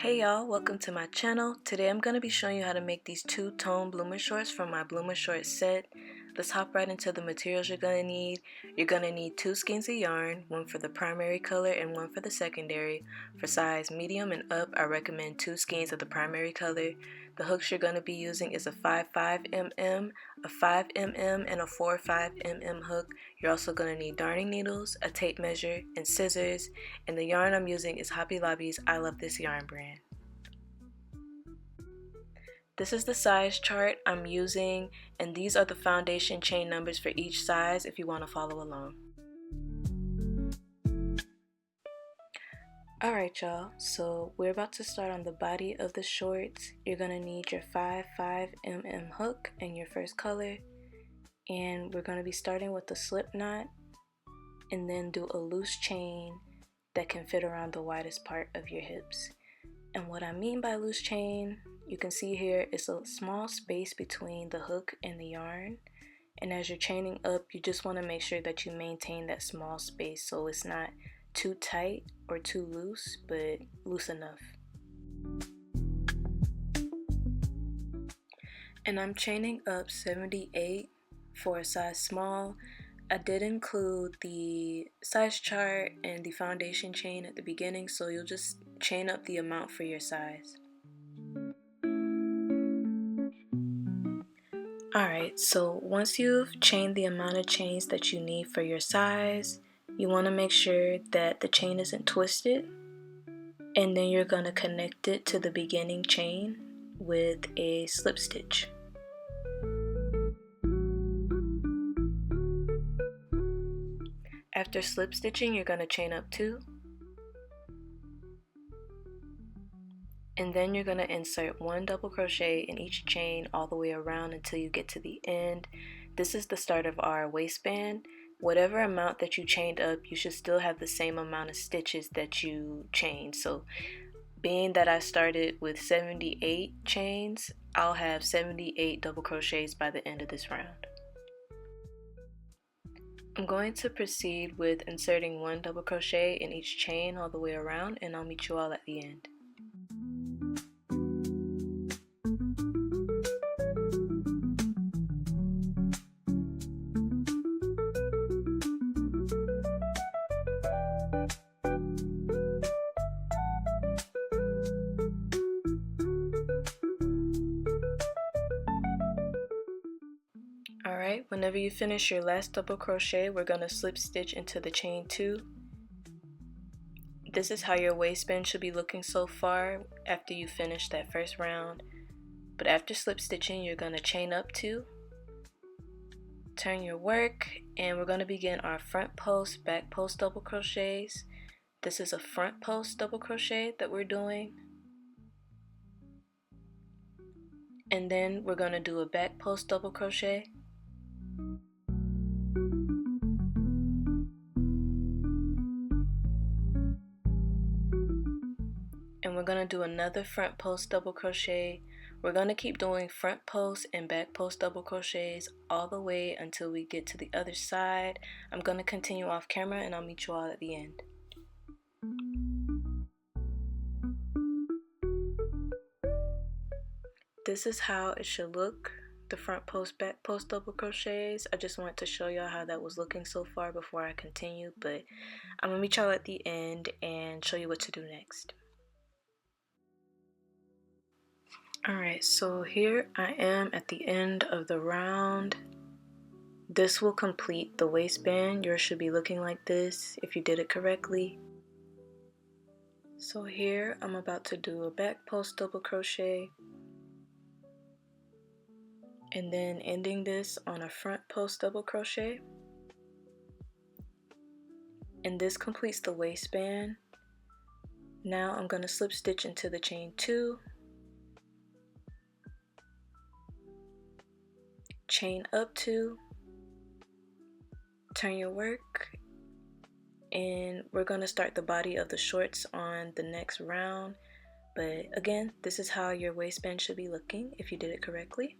Hey y'all, welcome to my channel. Today I'm going to be showing you how to make these two-tone bloomer shorts from my bloomer short set. Let's hop right into the materials you're going to need. You're going to need 2 skeins of yarn, one for the primary color and one for the secondary. For size medium and up, I recommend 2 skeins of the primary color. The hooks you're going to be using is a 5.5mm, a 5mm, and a 4.5mm hook. You're also going to need darning needles, a tape measure, and scissors. And the yarn I'm using is Hobby Lobby's I Love This Yarn brand. This is the size chart I'm using, and these are the foundation chain numbers for each size if you want to follow along. Alright y'all, so we're about to start on the body of the shorts. You're going to need your 5.5mm hook and your first color, and we're going to be starting with the slip knot and then do a loose chain that can fit around the widest part of your hips. And what I mean by loose chain, you can see here it's a small space between the hook and the yarn, and as you're chaining up you just want to make sure that you maintain that small space so it's not too tight or too loose, but loose enough. And I'm chaining up 78 for a size small. I did include the size chart and the foundation chain at the beginning, so you'll just chain up the amount for your size. Alright, so once you've chained the amount of chains that you need for your size, you want to make sure that the chain isn't twisted, and then you're going to connect it to the beginning chain with a slip stitch. After slip stitching, you're going to chain up 2, and then you're going to insert 1 double crochet in each chain all the way around until you get to the end. This is the start of our waistband. Whatever amount that you chained up, you should still have the same amount of stitches that you chained. So being that I started with 78 chains, I'll have 78 double crochets by the end of this round. I'm going to proceed with inserting 1 double crochet in each chain all the way around, and I'll meet you all at the end. Alright, whenever you finish your last double crochet, we're going to slip stitch into the chain 2. This is how your waistband should be looking so far after you finish that first round. But after slip stitching, you're going to chain up 2, turn your work, and we're going to begin our front post, back post double crochets. This is a front post double crochet that we're doing. And then we're going to do a back post double crochet. And we're going to do another front post double crochet. We're going to keep doing front post and back post double crochets all the way until we get to the other side. I'm going to continue off camera and I'll meet you all at the end. This is how it should look, the front post, back post double crochets. I just wanted to show y'all how that was looking so far before I continue, but I'm going to meet y'all at the end and show you what to do next. Alright, so here I am at the end of the round. This will complete the waistband. Yours should be looking like this if you did it correctly. So here I'm about to do a back post double crochet, and then ending this on a front post double crochet. And this completes the waistband. Now I'm going to slip stitch into the chain 2, chain up 2, turn your work, and we're going to start the body of the shorts on the next round. But again, this is how your waistband should be looking if you did it correctly.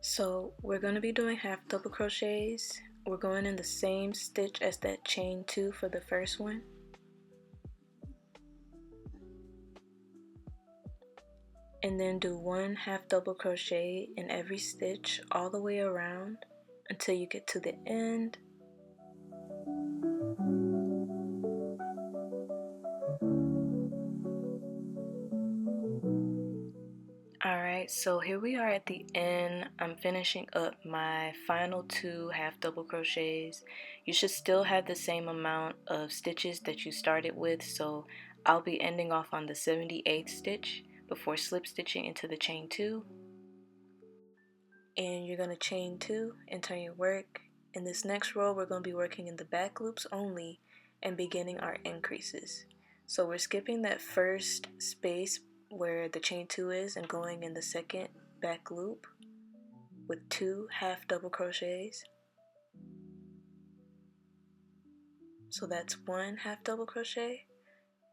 So we're going to be doing half double crochets. We're going in the same stitch as that chain 2 for the first one. and then do 1 half double crochet in every stitch all the way around until you get to the end. Alright, so here we are at the end. I'm finishing up my final 2 half double crochets. You should still have the same amount of stitches that you started with, so I'll be ending off on the 78th stitch before slip stitching into the chain 2. And you're going to chain 2 and turn your work. In this next row, we're going to be working in the back loops only and beginning our increases. So we're skipping that first space where the chain 2 is and going in the second back loop with 2 half double crochets. So that's 1 half double crochet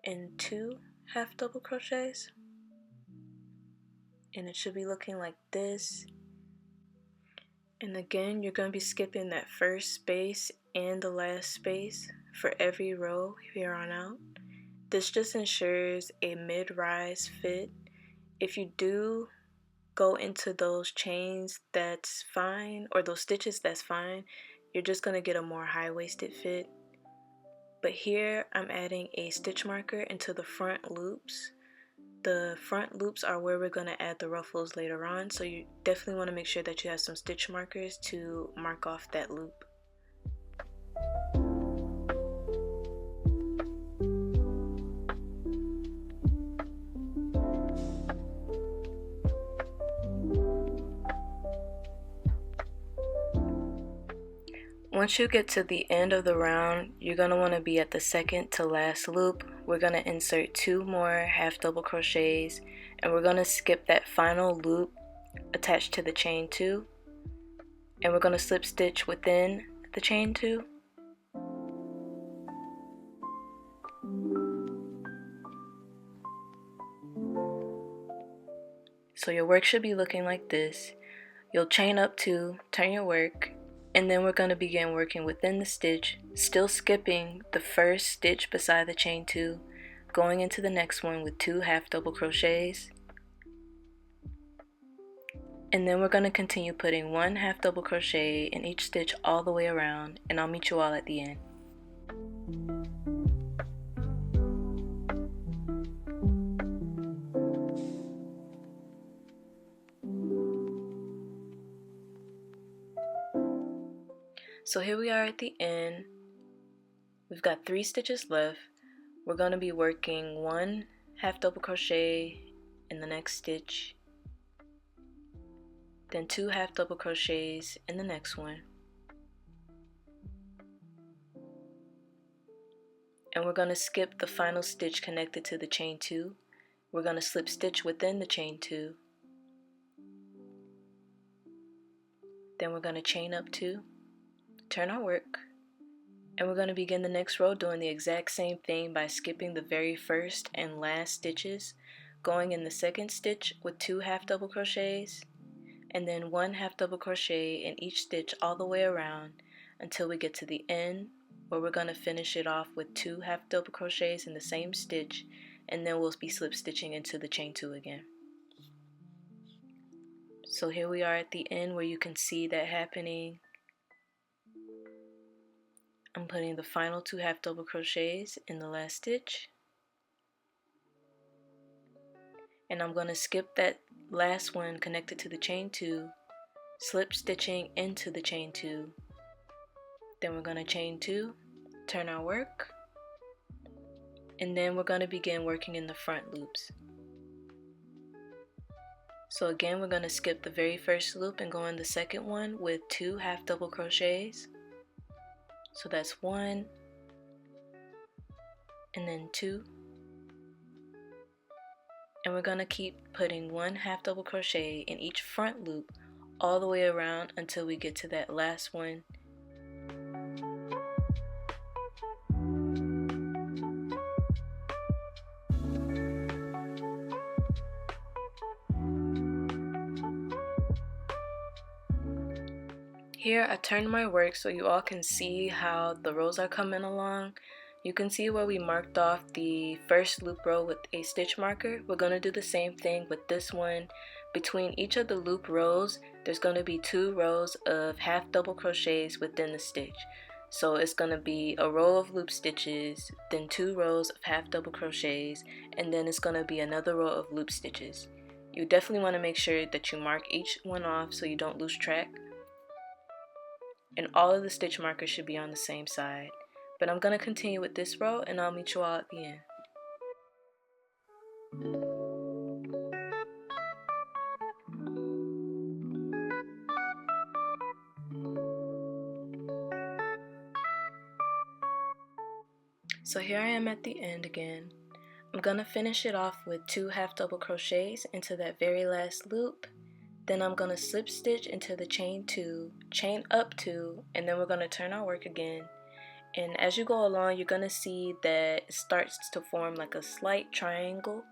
and 2 half double crochets, and it should be looking like this. And again, you're going to be skipping that first space and the last space for every row here on out. This just ensures a mid-rise fit. If you do go into those chains, that's fine, or those stitches, that's fine. You're just going to get a more high-waisted fit. But here I'm adding a stitch marker into the front loops. The front loops are where we're going to add the ruffles later on, so you definitely want to make sure that you have some stitch markers to mark off that loop. Once you get to the end of the round, you're going to want to be at the second to last loop. We're going to insert 2 more half double crochets, and we're going to skip that final loop attached to the chain 2, and we're going to slip stitch within the chain 2. So your work should be looking like this. You'll chain up 2, turn your work, and then we're going to begin working within the stitch, still skipping the first stitch beside the chain 2, going into the next one with 2 half double crochets. And then we're going to continue putting 1 half double crochet in each stitch all the way around, and I'll meet you all at the end. So here we are at the end. We've got 3 stitches left. We're going to be working 1 half double crochet in the next stitch, then 2 half double crochets in the next one, and we're going to skip the final stitch connected to the chain 2. We're going to slip stitch within the chain 2, then we're going to chain up 2, turn our work, and we're going to begin the next row doing the exact same thing by skipping the very first and last stitches, going in the second stitch with 2 half double crochets, and then 1 half double crochet in each stitch all the way around until we get to the end, where we're going to finish it off with 2 half double crochets in the same stitch, and then we'll be slip stitching into the chain 2 again. So here we are at the end where you can see that happening. I'm putting the final 2 half double crochets in the last stitch, and I'm going to skip that last one connected to the chain 2, slip stitching into the chain 2, then we're going to chain 2, turn our work, and then we're going to begin working in the front loops. So again, we're going to skip the very first loop and go in the second one with 2 half double crochets. So that's 1, and then 2, and we're going to keep putting 1 half double crochet in each front loop all the way around until we get to that last one. Here I turned my work so you all can see how the rows are coming along. You can see where we marked off the first loop row with a stitch marker. We're going to do the same thing with this one. Between each of the loop rows, there's going to be 2 rows of half double crochets within the stitch. So it's going to be a row of loop stitches, then 2 rows of half double crochets, and then it's going to be another row of loop stitches. You definitely want to make sure that you mark each one off so you don't lose track. And all of the stitch markers should be on the same side. But I'm going to continue with this row and I'll meet you all at the end. So here I am at the end again. I'm going to finish it off with 2 half double crochets into that very last loop. Then I'm going to slip stitch into the chain 2, chain up 2, and then we're going to turn our work again. And as you go along, you're going to see that it starts to form like a slight triangle.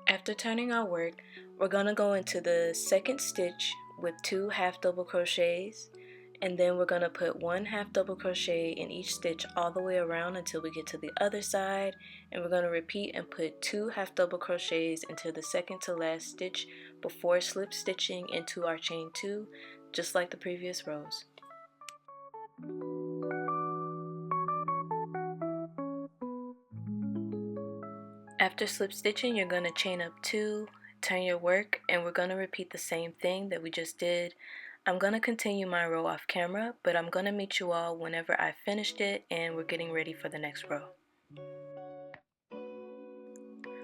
After turning our work, we're going to go into the second stitch with 2 half double crochets, and then we're going to put 1 half double crochet in each stitch all the way around until we get to the other side, and we're going to repeat and put 2 half double crochets into the second to last stitch before slip stitching into our chain 2, just like the previous rows. After slip stitching, you're going to chain up 2, turn your work, and we're going to repeat the same thing that we just did. I'm going to continue my row off camera, but I'm going to meet you all whenever I finished it and we're getting ready for the next row.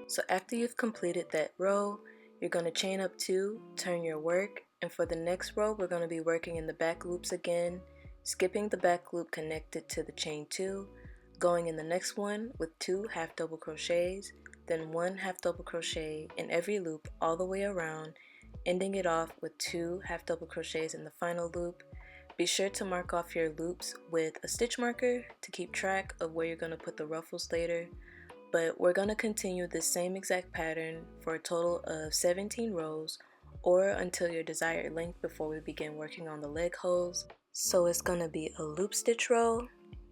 So after you've completed that row, you're going to chain up 2, turn your work, and for the next row we're going to be working in the back loops again, skipping the back loop connected to the chain 2, going in the next one with 2 half double crochets, then 1 half double crochet in every loop all the way around, ending it off with 2 half double crochets in the final loop. Be sure to mark off your loops with a stitch marker to keep track of where you're going to put the ruffles later. But we're going to continue the same exact pattern for a total of 17 rows, or until your desired length before we begin working on the leg holes. So it's going to be a loop stitch row,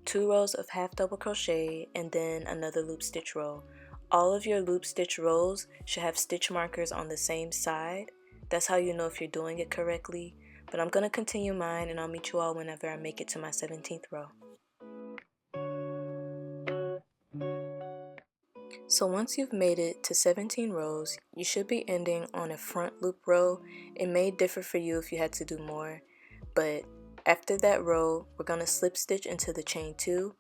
2 rows of half double crochet, and then another loop stitch row. All of your loop stitch rows should have stitch markers on the same side. That's how you know if you're doing it correctly. But I'm going to continue mine and I'll meet you all whenever I make it to my 17th row. So once you've made it to 17 rows, you should be ending on a front loop row. It may differ for you if you had to do more, but after that row, we're going to slip stitch into the chain 2,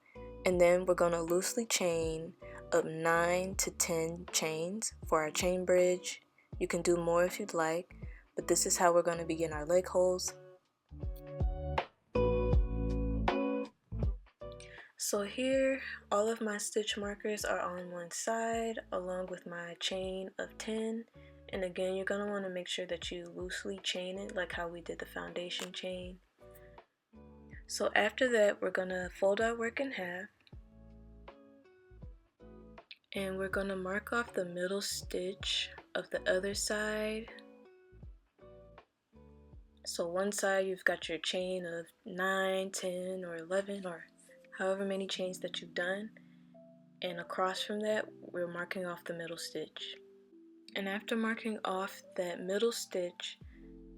and then we're going to loosely chain up 9 to 10 chains for our chain bridge. You can do more if you'd like, but this is how we're going to begin our leg holes. So here, all of my stitch markers are on one side along with my chain of 10. And again, you're going to want to make sure that you loosely chain it like how we did the foundation chain. So after that, we're going to fold our work in half. And we're going to mark off the middle stitch of the other side. So one side you've got your chain of 9, 10, or 11, or however many chains that you've done. And across from that, we're marking off the middle stitch. And after marking off that middle stitch,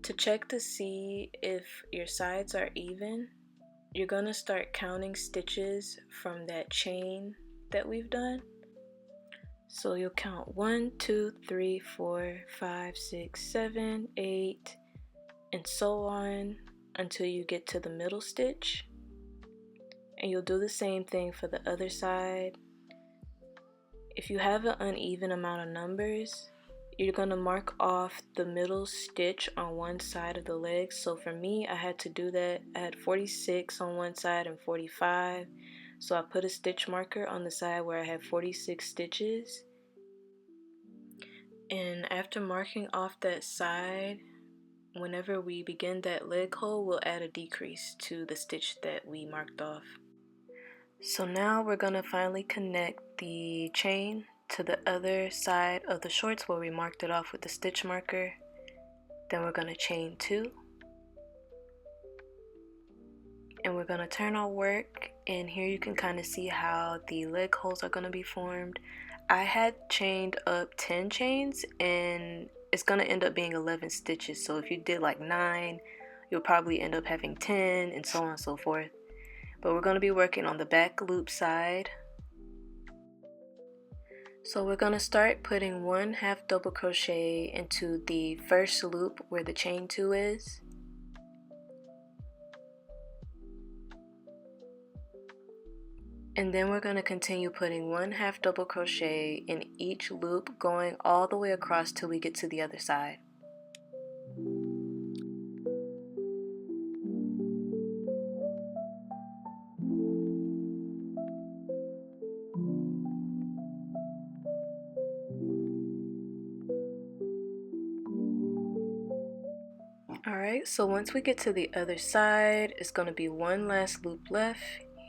to check to see if your sides are even, you're going to start counting stitches from that chain that we've done. So you'll count 1, 2, 3, 4, 5, 6, 7, 8, and so on until you get to the middle stitch. And you'll do the same thing for the other side. If you have an uneven amount of numbers, you're going to mark off the middle stitch on one side of the leg. So for me, I had to do that. I had 46 on one side and 45. So I put a stitch marker on the side where I had 46 stitches. And after marking off that side, whenever we begin that leg hole, we'll add a decrease to the stitch that we marked off. So now we're going to finally connect the chain to the other side of the shorts where we marked it off with the stitch marker. Then we're going to chain 2. And we're going to turn our work, and here you can kind of see how the leg holes are going to be formed. I had chained up 10 chains and it's going to end up being 11 stitches. So if you did like 9, you'll probably end up having 10 and so on and so forth. But we're going to be working on the back loop side. So we're going to start putting 1/2 double crochet into the first loop where the chain 2 is. And then we're going to continue putting 1/2 double crochet in each loop, going all the way across till we get to the other side. Alright, so once we get to the other side, it's going to be one last loop left.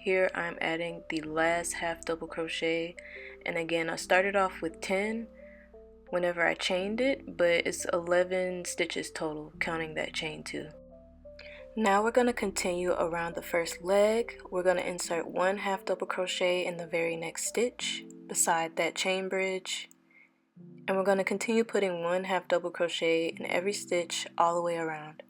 Here I'm adding the last 1/2 double crochet, and again I started off with 10 whenever I chained it, but it's 11 stitches total counting that chain too. Now we're going to continue around the first leg. We're going to insert 1/2 double crochet in the very next stitch beside that chain bridge, and we're going to continue putting 1/2 double crochet in every stitch all the way around.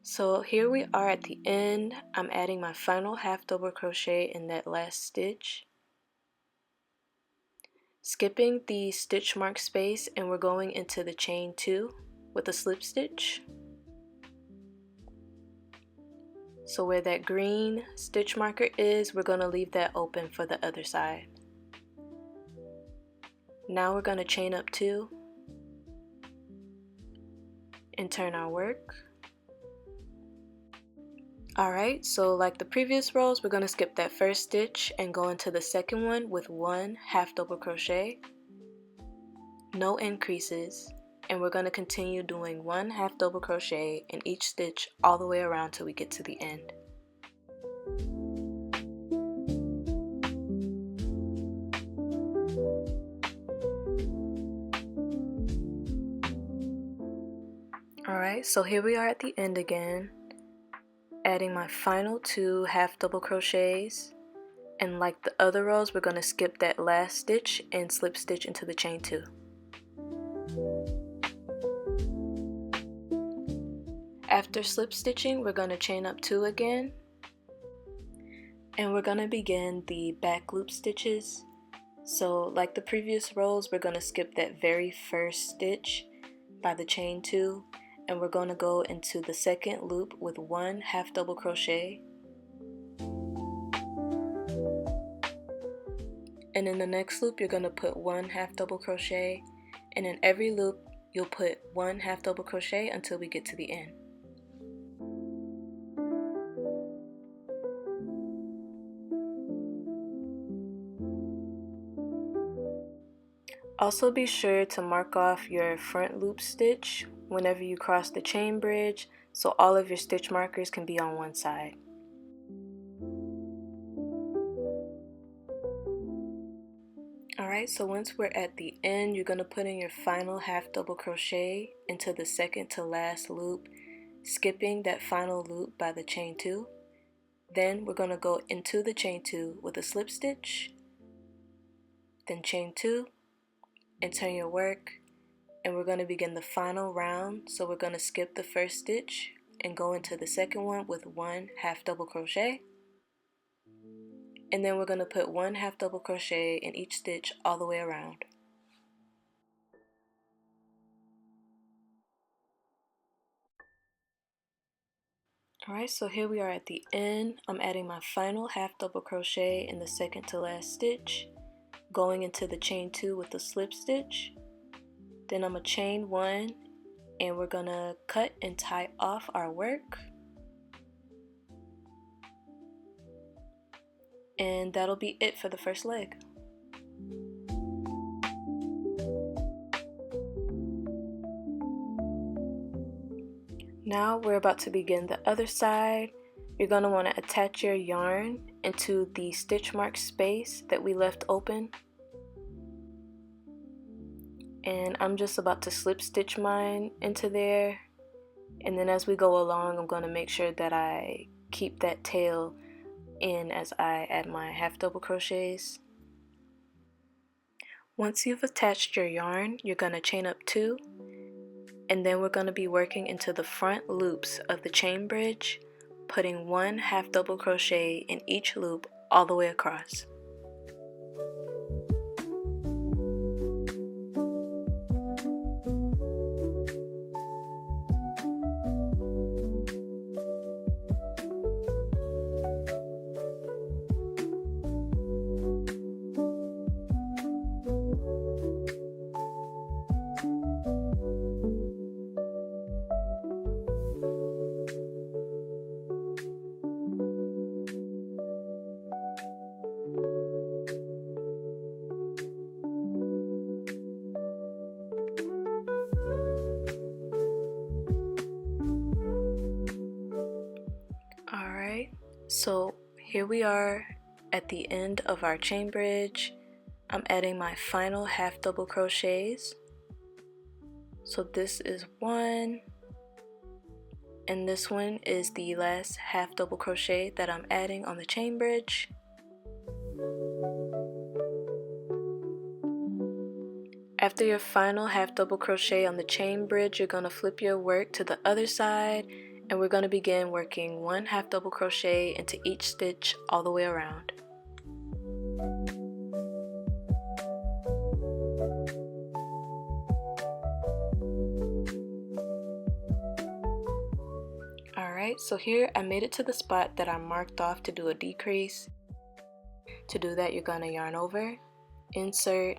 So here we are at the end. I'm adding my final 1/2 double crochet in that last stitch, skipping the stitch mark space, and we're going into the chain 2 with a slip stitch. So where that green stitch marker is, we're going to leave that open for the other side. Now we're going to chain up 2 and turn our work. Alright, so like the previous rows, we're going to skip that first stitch and go into the second one with 1/2 double crochet, no increases, and we're going to continue doing 1/2 double crochet in each stitch all the way around till we get to the end. Alright, so here we are at the end again, adding my final 2 1/2 double crochets, and like the other rows, we're going to skip that last stitch and slip stitch into the chain 2. After slip stitching, we're going to chain up 2 again, and we're going to begin the back loop stitches. So like the previous rows, we're going to skip that very first stitch by the chain 2, and we're going to go into the second loop with 1/2 double crochet, and in the next loop you're going to put 1/2 double crochet, and in every loop you'll put 1/2 double crochet until we get to the end. Also be sure to mark off your front loop stitch whenever you cross the chain bridge, so all of your stitch markers can be on one side. Alright, so once we're at the end, you're going to put in your final 1/2 double crochet into the second to last loop, skipping that final loop by the chain 2. Then we're going to go into the chain 2 with a slip stitch, then chain 2, and turn your work, and we're going to begin the final round. So we're going to skip the first stitch and go into the second one with 1/2 double crochet, and then we're going to put 1/2 double crochet in each stitch all the way around. Alright, so here we are at the end. I'm adding my final 1/2 double crochet in the second to last stitch, going into the chain 2 with a slip stitch. Then I'm going to chain 1, and we're going to cut and tie off our work. And that'll be it for the first leg. Now we're about to begin the other side. You're going to want to attach your yarn into the stitch mark space that we left open. And I'm just about to slip stitch mine into there. And then as we go along, I'm going to make sure that I keep that tail in as I add my half double crochets. Once you've attached your yarn, you're going to chain up 2, and then we're going to be working into the front loops of the chain bridge, putting 1 half double crochet in each loop all the way across. So here we are at the end of our chain bridge. I'm adding my final half double crochets. So this is 1, and this one is the last half double crochet that I'm adding on the chain bridge. After your final half double crochet on the chain bridge, you're going to flip your work to the other side, and we're going to begin working 1 half double crochet into each stitch all the way around. Alright, so here I made it to the spot that I marked off to do a decrease. To do that, you're going to yarn over, insert,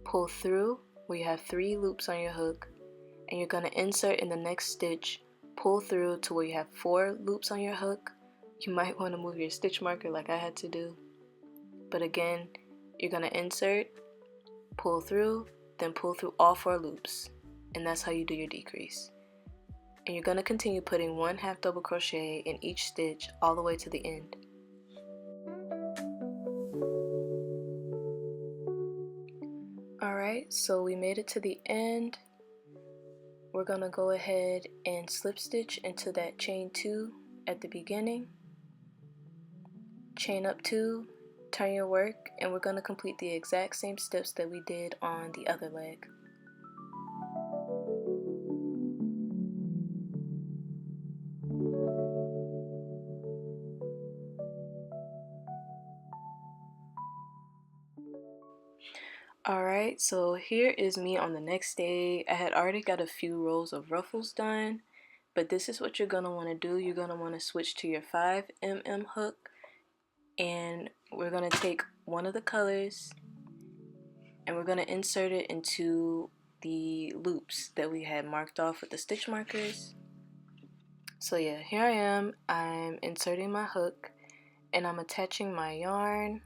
pull through where you have 3 loops on your hook, and you're going to insert in the next stitch, pull through to where you have 4 loops on your hook. You might want to move your stitch marker like I had to do, but again, you're going to insert, pull through, then pull through all 4 loops, and that's how you do your decrease. And you're going to continue putting 1 half double crochet in each stitch all the way to the end. Alright, so we made it to the end. We're going to go ahead and slip stitch into that chain 2 at the beginning, chain up 2, turn your work, and we're going to complete the exact same steps that we did on the other leg. Alright, so here is me on the next day. I had already got a few rows of ruffles done, but this is what you're going to want to do. You're going to want to switch to your 5mm hook, and we're going to take one of the colors and we're going to insert it into the loops that we had marked off with the stitch markers. So yeah, here I am. I'm inserting my hook and I'm attaching my yarn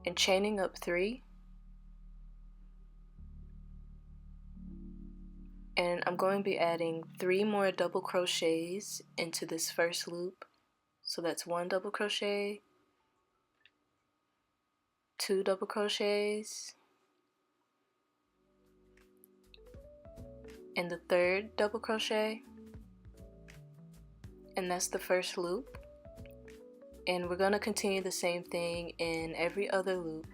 and chaining up 3. And I'm going to be adding 3 more double crochets into this first loop. So that's 1 double crochet, 2 double crochets, and the 3rd double crochet, and that's the first loop. And we're going to continue the same thing in every other loop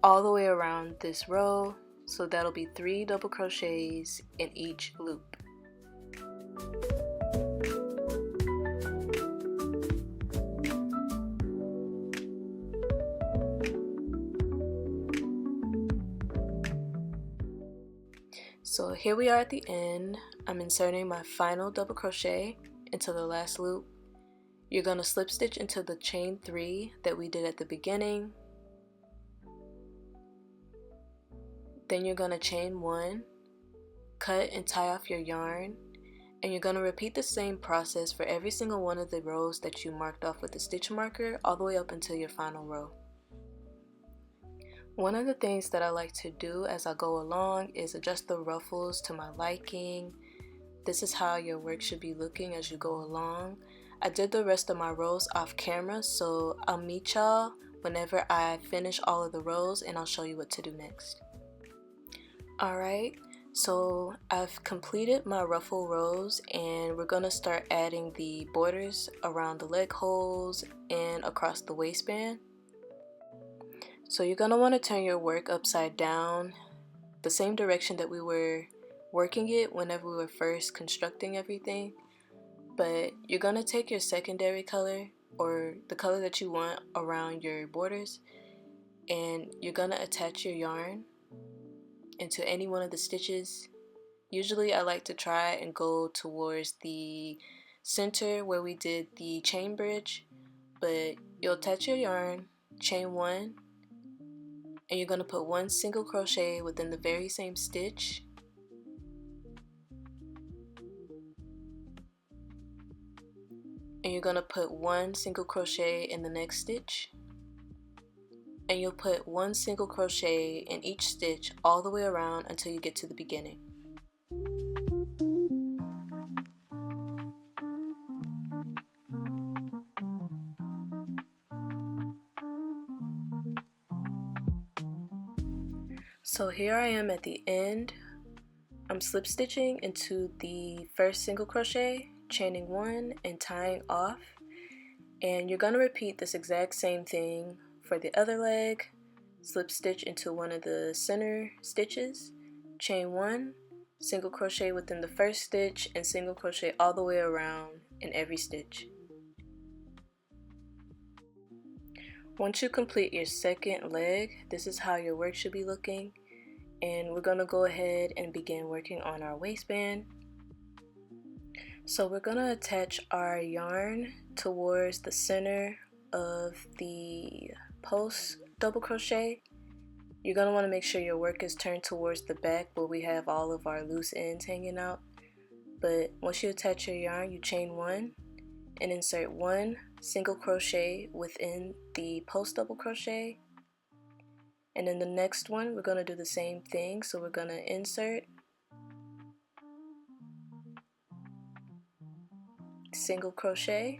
all the way around this row. So that'll be 3 double crochets in each loop. So here we are at the end. I'm inserting my final double crochet into the last loop. You're going to slip stitch into the chain 3 that we did at the beginning. Then you're going to chain 1, cut and tie off your yarn, and you're going to repeat the same process for every single one of the rows that you marked off with the stitch marker all the way up until your final row. One of the things that I like to do as I go along is adjust the ruffles to my liking. This is how your work should be looking as you go along. I did the rest of my rows off camera, so I'll meet y'all whenever I finish all of the rows and I'll show you what to do next. Alright, so I've completed my ruffle rows and we're going to start adding the borders around the leg holes and across the waistband. So you're going to want to turn your work upside down, the same direction that we were working it whenever we were first constructing everything. But you're going to take your secondary color or the color that you want around your borders and you're going to attach your yarn into any one of the stitches. Usually I like to try and go towards the center where we did the chain bridge, but you'll attach your yarn, chain one, and you're going to put one single crochet within the very same stitch. And you're going to put one single crochet in the next stitch, and you'll put one single crochet in each stitch all the way around until you get to the beginning. So here I am at the end. I'm slip stitching into the first single crochet, chaining one and tying off, and you're going to repeat this exact same thing for the other leg. Slip stitch into one of the center stitches, chain one, single crochet within the first stitch, and single crochet all the way around in every stitch. Once you complete your second leg, this is how your work should be looking. And we're going to go ahead and begin working on our waistband. So we're going to attach our yarn towards the center of the post double crochet. You're going to want to make sure your work is turned towards the back where we have all of our loose ends hanging out. But once you attach your yarn, you chain one and insert one single crochet within the post double crochet. And in the next one, we're going to do the same thing. So we're going to insert, single crochet,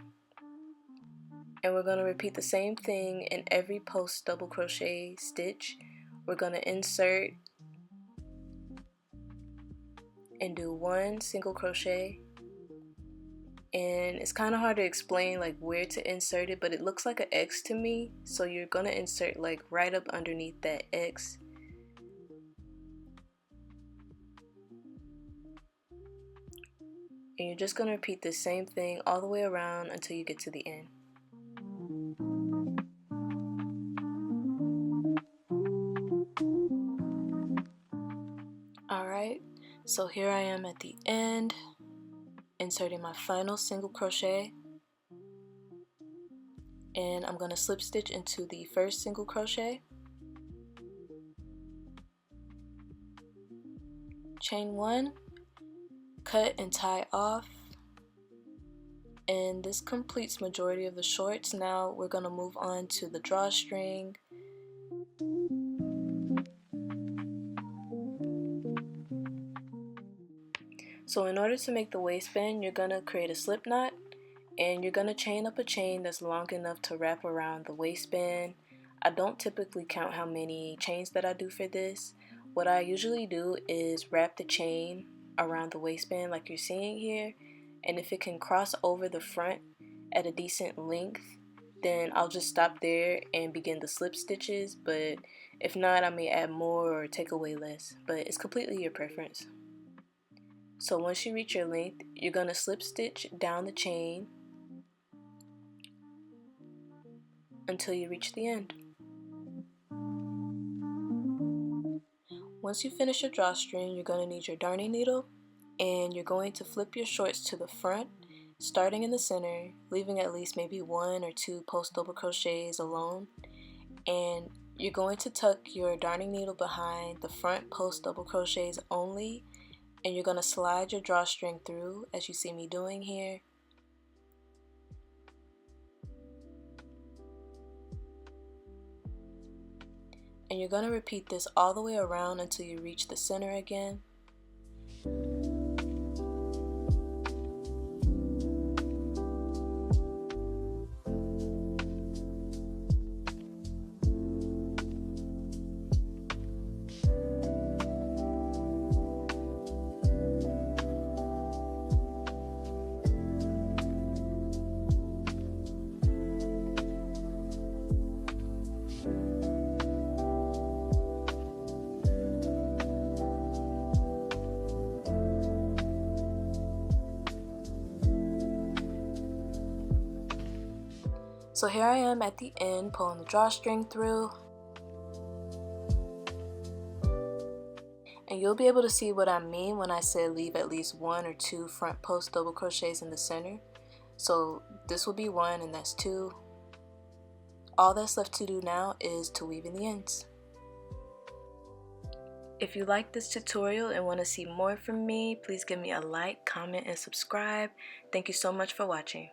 and we're going to repeat the same thing in every post double crochet stitch. We're going to insert and do one single crochet. And it's kind of hard to explain like where to insert it, but it looks like an X to me, so you're gonna insert like right up underneath that X. And you're just gonna repeat the same thing all the way around until you get to the end. Alright, so here I am at the end, inserting my final single crochet, and I'm going to slip stitch into the first single crochet, chain one, cut and tie off, and this completes majority of the shorts. Now we're going to move on to the drawstring. So in order to make the waistband, you're going to create a slip knot and you're going to chain up a chain that's long enough to wrap around the waistband. I don't typically count how many chains that I do for this. What I usually do is wrap the chain around the waistband like you're seeing here, and if it can cross over the front at a decent length, then I'll just stop there and begin the slip stitches, but if not, I may add more or take away less, but it's completely your preference. So once you reach your length, you're going to slip stitch down the chain until you reach the end. Once you finish your drawstring, you're going to need your darning needle, and you're going to flip your shorts to the front, starting in the center, leaving at least maybe one or two post double crochets alone, and you're going to tuck your darning needle behind the front post double crochets only, and you're going to slide your drawstring through as you see me doing here. And you're going to repeat this all the way around until you reach the center again. So here I am at the end pulling the drawstring through, and you'll be able to see what I mean when I say leave at least 1 or 2 front post double crochets in the center. So this will be 1 and that's 2. All that's left to do now is to weave in the ends. If you like this tutorial and want to see more from me, please give me a like, comment, and subscribe. Thank you so much for watching.